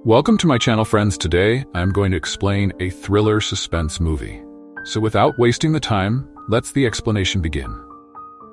Welcome to my channel, friends. Today, I'm going to explain a thriller suspense movie. So without wasting the time, let's the explanation begin.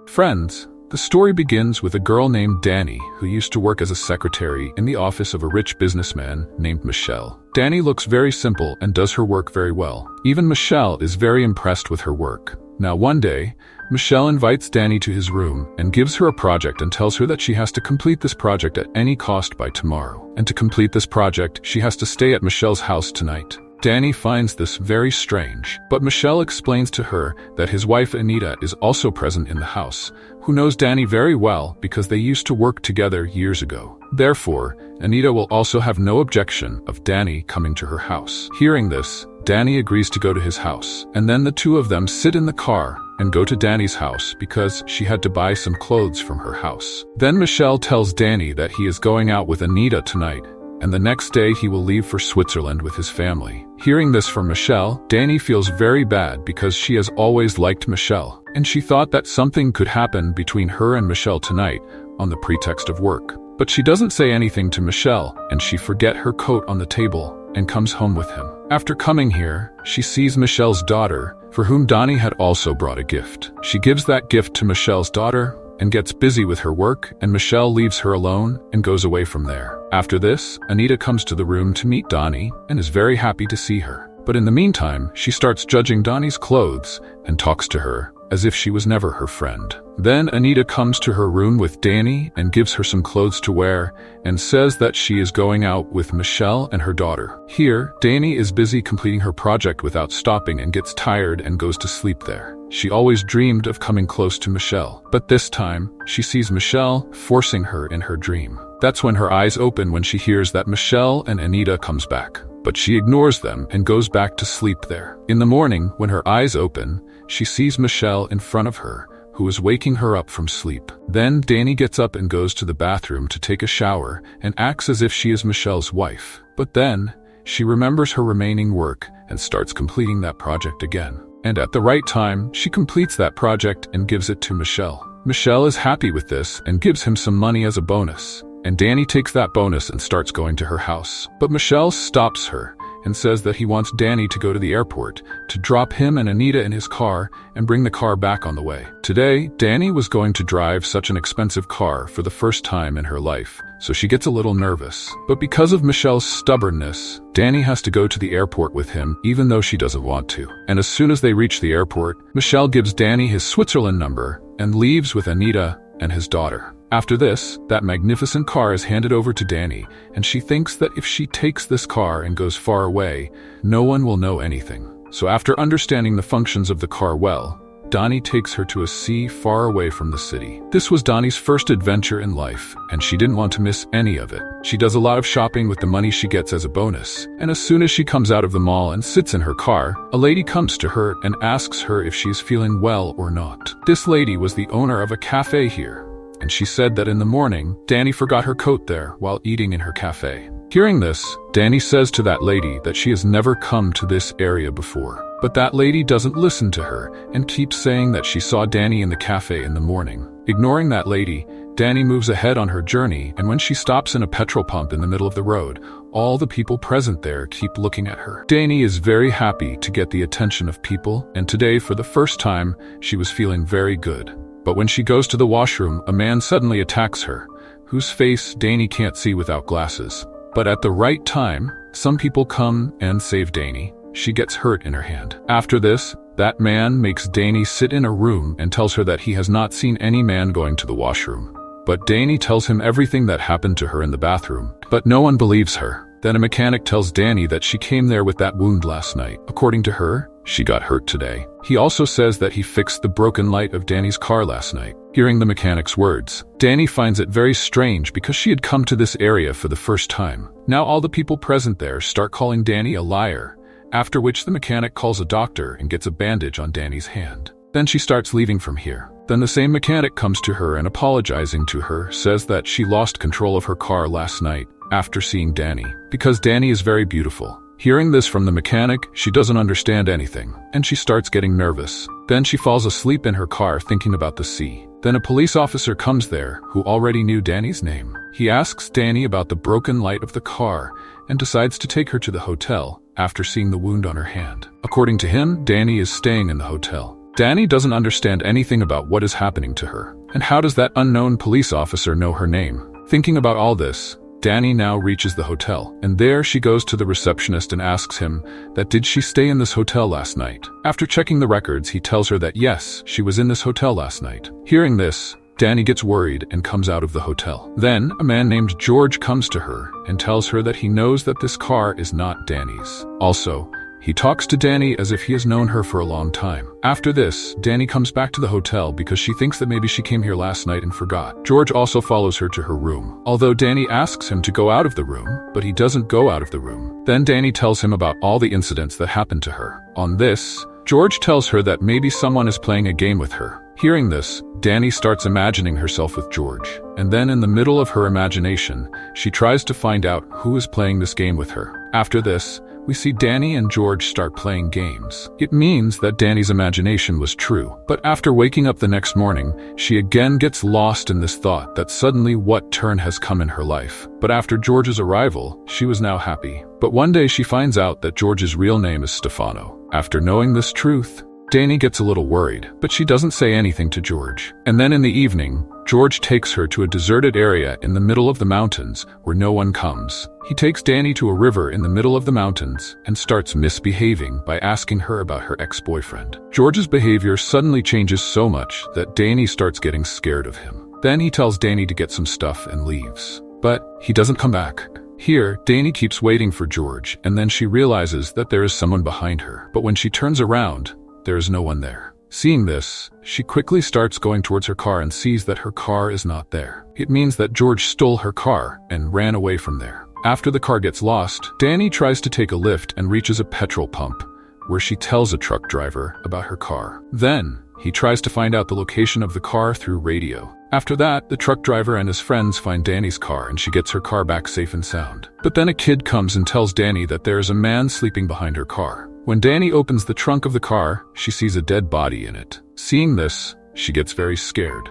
Friends, the story begins with a girl named Danny who used to work as a secretary in the office of a rich businessman named Michelle. Danny looks very simple and does her work very well. Even Michelle is very impressed with her work. Now one day, Michelle invites Danny to his room and gives her a project and tells her that she has to complete this project at any cost by tomorrow. And to complete this project, she has to stay at Michelle's house tonight. Danny finds this very strange, but Michelle explains to her that his wife Anita is also present in the house, who knows Danny very well because they used to work together years ago. Therefore, Anita will also have no objection of Danny coming to her house. Hearing this, Danny agrees to go to his house, and then the two of them sit in the car and go to Danny's house because she had to buy some clothes from her house. Then Michelle tells Danny that he is going out with Anita tonight, and the next day he will leave for Switzerland with his family. Hearing this from Michelle, Danny feels very bad because she has always liked Michelle, and she thought that something could happen between her and Michelle tonight on the pretext of work. But she doesn't say anything to Michelle, and she forgets her coat on the table and comes home with him. After coming here, she sees Michelle's daughter, for whom Danny had also brought a gift. She gives that gift to Michelle's daughter and gets busy with her work, and Michelle leaves her alone and goes away from there. After this, Anita comes to the room to meet Danny and is very happy to see her. But in the meantime, she starts judging Danny's clothes and talks to her as if she was never her friend. Then Anita comes to her room with Danny and gives her some clothes to wear and says that she is going out with Michelle and her daughter. Here, Danny is busy completing her project without stopping and gets tired and goes to sleep there. She always dreamed of coming close to Michelle, but this time, she sees Michelle forcing her in her dream. That's when her eyes open when she hears that Michelle and Anita comes back. But she ignores them and goes back to sleep there. In the morning, when her eyes open, she sees Michelle in front of her, who is waking her up from sleep. Then Danny gets up and goes to the bathroom to take a shower and acts as if she is Michelle's wife. But then, she remembers her remaining work and starts completing that project again. And at the right time, she completes that project and gives it to Michelle. Michelle is happy with this and gives him some money as a bonus. And Danny takes that bonus and starts going to her house. But Michelle stops her and says that he wants Danny to go to the airport to drop him and Anita in his car and bring the car back on the way. Today, Danny was going to drive such an expensive car for the first time in her life, so she gets a little nervous. But because of Michelle's stubbornness, Danny has to go to the airport with him even though she doesn't want to. And as soon as they reach the airport, Michelle gives Danny his Switzerland number and leaves with Anita and his daughter. After this, that magnificent car is handed over to Danny, and she thinks that if she takes this car and goes far away, no one will know anything. So after understanding the functions of the car well, Danny takes her to a sea far away from the city. This was Danny's first adventure in life, and she didn't want to miss any of it. She does a lot of shopping with the money she gets as a bonus, and as soon as she comes out of the mall and sits in her car, a lady comes to her and asks her if she's feeling well or not. This lady was the owner of a cafe here, and she said that in the morning, Danny forgot her coat there while eating in her cafe. Hearing this, Danny says to that lady that she has never come to this area before. But that lady doesn't listen to her and keeps saying that she saw Danny in the cafe in the morning. Ignoring that lady, Danny moves ahead on her journey, and when she stops in a petrol pump in the middle of the road, all the people present there keep looking at her. Danny is very happy to get the attention of people, and today, for the first time, she was feeling very good. But when she goes to the washroom, a man suddenly attacks her, whose face Danny can't see without glasses. But at the right time, some people come and save Danny. She gets hurt in her hand. After this, that man makes Danny sit in a room and tells her that he has not seen any man going to the washroom. But Danny tells him everything that happened to her in the bathroom. But no one believes her. Then a mechanic tells Danny that she came there with that wound last night. According to her, she got hurt today. He also says that he fixed the broken light of Danny's car last night. Hearing the mechanic's words, Danny finds it very strange because she had come to this area for the first time. Now all the people present there start calling Danny a liar, after which the mechanic calls a doctor and gets a bandage on Danny's hand. Then she starts leaving from here. Then the same mechanic comes to her and apologizing to her says that she lost control of her car last night after seeing Danny, because Danny is very beautiful. Hearing this from the mechanic, she doesn't understand anything, and she starts getting nervous. Then she falls asleep in her car thinking about the sea. Then a police officer comes there who already knew Danny's name. He asks Danny about the broken light of the car and decides to take her to the hotel after seeing the wound on her hand. According to him, Danny is staying in the hotel. Danny doesn't understand anything about what is happening to her, and how does that unknown police officer know her name? Thinking about all this, Danny now reaches the hotel, and there she goes to the receptionist and asks him that did she stay in this hotel last night. After checking the records, he tells her that yes, she was in this hotel last night. Hearing this, Danny gets worried and comes out of the hotel. Then, a man named George comes to her and tells her that he knows that this car is not Danny's. Also, he talks to Danny as if he has known her for a long time. After this, Danny comes back to the hotel because she thinks that maybe she came here last night and forgot. George also follows her to her room, although Danny asks him to go out of the room, but he doesn't go out of the room. Then Danny tells him about all the incidents that happened to her. On this, George tells her that maybe someone is playing a game with her. Hearing this, Danny starts imagining herself with George, and then in the middle of her imagination, she tries to find out who is playing this game with her. After this, we see Danny and George start playing games. It means that Danny's imagination was true, but after waking up the next morning, she again gets lost in this thought that suddenly what turn has come in her life. But after George's arrival, she was now happy. But one day she finds out that George's real name is Stefano. After knowing this truth, Danny gets a little worried, but she doesn't say anything to George. And then in the evening, George takes her to a deserted area in the middle of the mountains where no one comes. He takes Danny to a river in the middle of the mountains and starts misbehaving by asking her about her ex-boyfriend. George's behavior suddenly changes so much that Danny starts getting scared of him. Then he tells Danny to get some stuff and leaves. But he doesn't come back. Here, Danny keeps waiting for George, and then she realizes that there is someone behind her. But when she turns around, there is no one there. Seeing this, she quickly starts going towards her car and sees that her car is not there. It means that George stole her car and ran away from there. After the car gets lost, Danny tries to take a lift and reaches a petrol pump, where she tells a truck driver about her car. Then, he tries to find out the location of the car through radio. After that, the truck driver and his friends find Danny's car and she gets her car back safe and sound. But then a kid comes and tells Danny that there is a man sleeping behind her car. When Danny opens the trunk of the car, she sees a dead body in it. Seeing this, she gets very scared.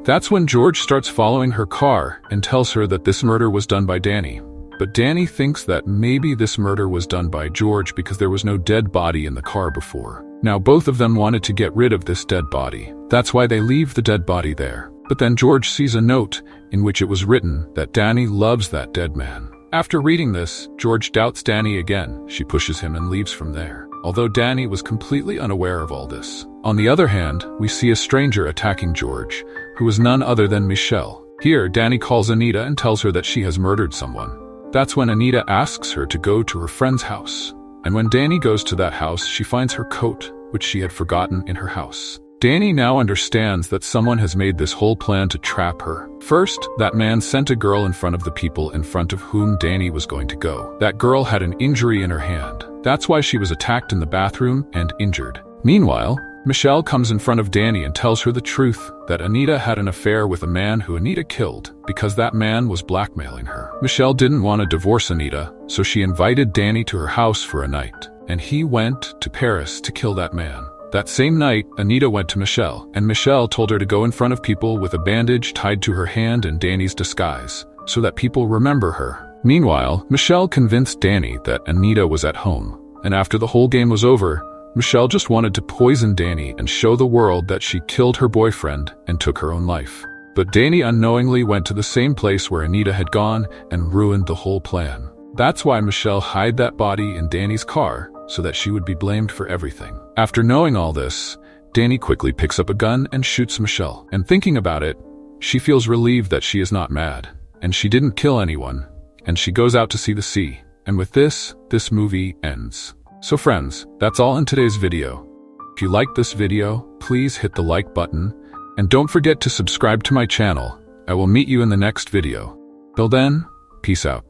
That's when George starts following her car and tells her that this murder was done by Danny. But Danny thinks that maybe this murder was done by George because there was no dead body in the car before. Now both of them wanted to get rid of this dead body. That's why they leave the dead body there. But then George sees a note in which it was written that Danny loves that dead man. After reading this, George doubts Danny again. She pushes him and leaves from there, although Danny was completely unaware of all this. On the other hand, we see a stranger attacking George, who is none other than Michelle. Here, Danny calls Anita and tells her that she has murdered someone. That's when Anita asks her to go to her friend's house. And when Danny goes to that house, she finds her coat, which she had forgotten in her house. Danny now understands that someone has made this whole plan to trap her. First, that man sent a girl in front of the people in front of whom Danny was going to go. That girl had an injury in her hand. That's why she was attacked in the bathroom and injured. Meanwhile, Michelle comes in front of Danny and tells her the truth that Anita had an affair with a man who Anita killed because that man was blackmailing her. Michelle didn't want to divorce Anita, so she invited Danny to her house for a night, and he went to Paris to kill that man. That same night, Anita went to Michelle, and Michelle told her to go in front of people with a bandage tied to her hand in Danny's disguise, so that people remember her. Meanwhile, Michelle convinced Danny that Anita was at home, and after the whole game was over, Michelle just wanted to poison Danny and show the world that she killed her boyfriend and took her own life. But Danny unknowingly went to the same place where Anita had gone and ruined the whole plan. That's why Michelle hid that body in Danny's car, so that she would be blamed for everything. After knowing all this, Danny quickly picks up a gun and shoots Michelle. And thinking about it, she feels relieved that she is not mad, and she didn't kill anyone, and she goes out to see the sea. And with this movie ends. So friends, that's all in today's video. If you liked this video, please hit the like button, and don't forget to subscribe to my channel. I will meet you in the next video. Till then, peace out.